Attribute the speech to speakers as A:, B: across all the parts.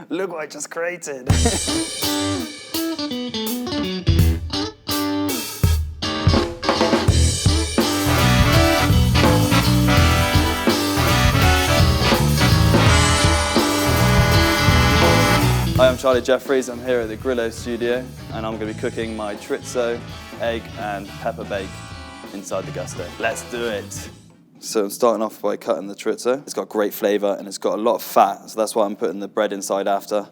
A: Look what I just created. Hi, I'm Jefferys. I'm here at the GRILLO'D studio, and I'm going to be cooking my chorizo, egg and pepper bake inside the Gusto. Let's do it. So I'm starting off by cutting the chorizo. It's got great flavour and it's got a lot of fat, so that's why I'm putting the bread inside after,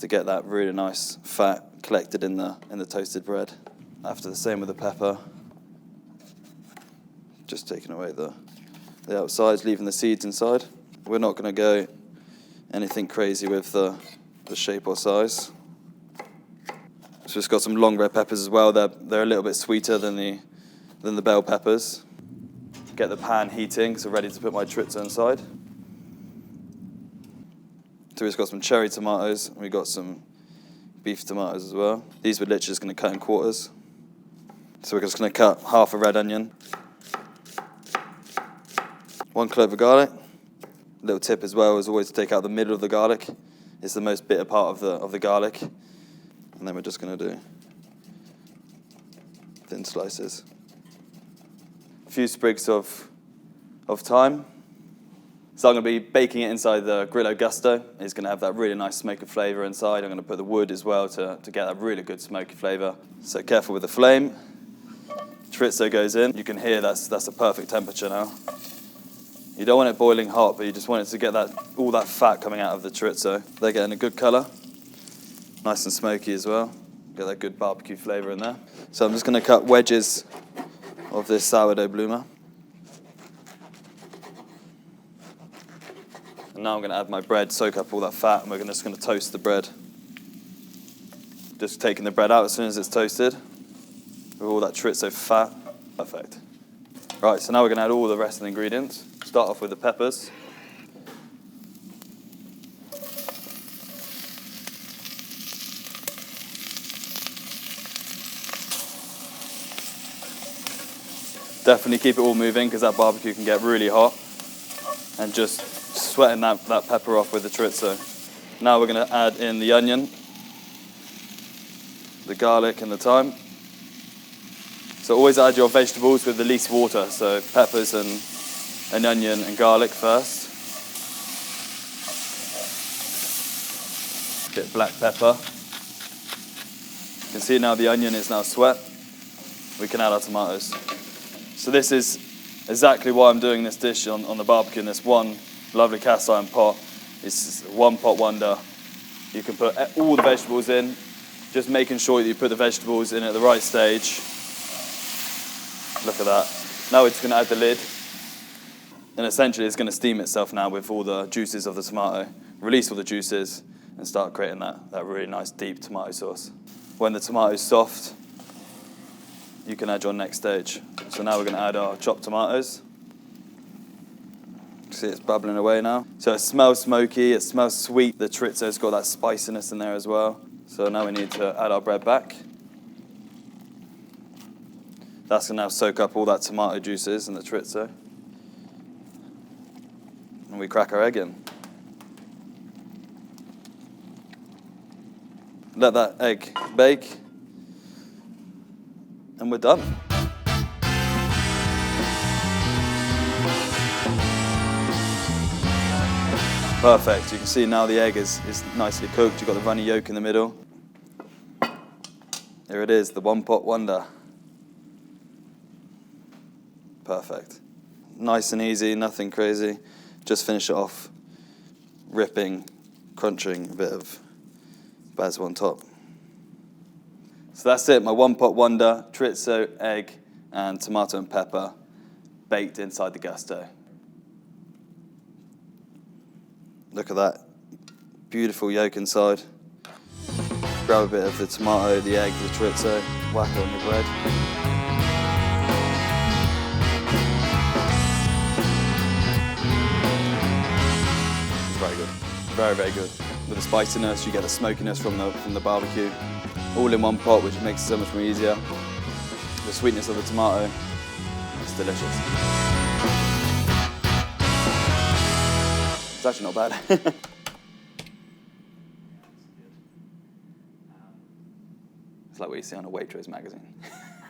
A: to get that really nice fat collected in the toasted bread. After, the same with the pepper. Just taking away the outsides, leaving the seeds inside. We're not going to go anything crazy with the shape or size. So it's got some long red peppers as well. They're a little bit sweeter than the bell peppers. Get the pan heating, so ready to put my chorizo inside. So we've got some cherry tomatoes, and we've got some beef tomatoes as well. These we're literally just going to cut in quarters. So we're just going to cut half a red onion, 1 clove of garlic. Little tip as well is always to take out the middle of the garlic. It's the most bitter part of the garlic. And then we're just going to do thin slices. A few sprigs of thyme. So I'm going to be baking it inside the GRILLO'D Gusto. It's going to have that really nice smoky flavour inside. I'm going to put the wood as well to get that really good smoky flavour. So careful with the flame. Chorizo goes in. You can hear that's a perfect temperature now. You don't want it boiling hot, but you just want it to get all that fat coming out of the chorizo. They're getting a good colour. Nice and smoky as well. Get that good barbecue flavour in there. So I'm just going to cut wedges of this sourdough bloomer. And now I'm going to add my bread, soak up all that fat, and we're just going to toast the bread. Just taking the bread out as soon as it's toasted, with all that chorizo fat. Perfect. Right, so now we're going to add all the rest of the ingredients. Start off with the peppers. Definitely keep it all moving because that barbecue can get really hot. And just sweating that pepper off with the chorizo. Now we're going to add in the onion, the garlic and the thyme. So always add your vegetables with the least water. So peppers and onion and garlic first. Bit of black pepper. You can see now the onion is now sweat. We can add our tomatoes. So this is exactly why I'm doing this dish on the barbecue in this one lovely cast iron pot. It's a one pot wonder. You can put all the vegetables in, just making sure that you put the vegetables in at the right stage. Look at that. Now we're just going to add the lid. And essentially it's going to steam itself now with all the juices of the tomato. Release all the juices and start creating that really nice deep tomato sauce. When the tomato's soft, you can add your next stage. So now we're going to add our chopped tomatoes. See, it's bubbling away now. So it smells smoky, it smells sweet. The chorizo's got that spiciness in there as well. So now we need to add our bread back. That's going to now soak up all that tomato juices and the chorizo. And we crack our egg in. Let that egg bake. And we're done. Perfect. You can see now the egg is nicely cooked. You've got the runny yolk in the middle. Here it is, the one pot wonder. Perfect. Nice and easy, nothing crazy. Just finish it off, ripping, crunching a bit of basil on top. So that's it, my one pot wonder, chorizo, egg, and tomato and pepper baked inside the Gusto. Look at that, beautiful yolk inside. Grab a bit of the tomato, the egg, the chorizo, whack it on your bread. Very good, very, very good. With the spiciness, you get the smokiness from the barbecue. All in one pot, which makes it so much more easier. The sweetness of the tomato, it's delicious. It's actually not bad.
B: It's like what you see on a Waitrose magazine.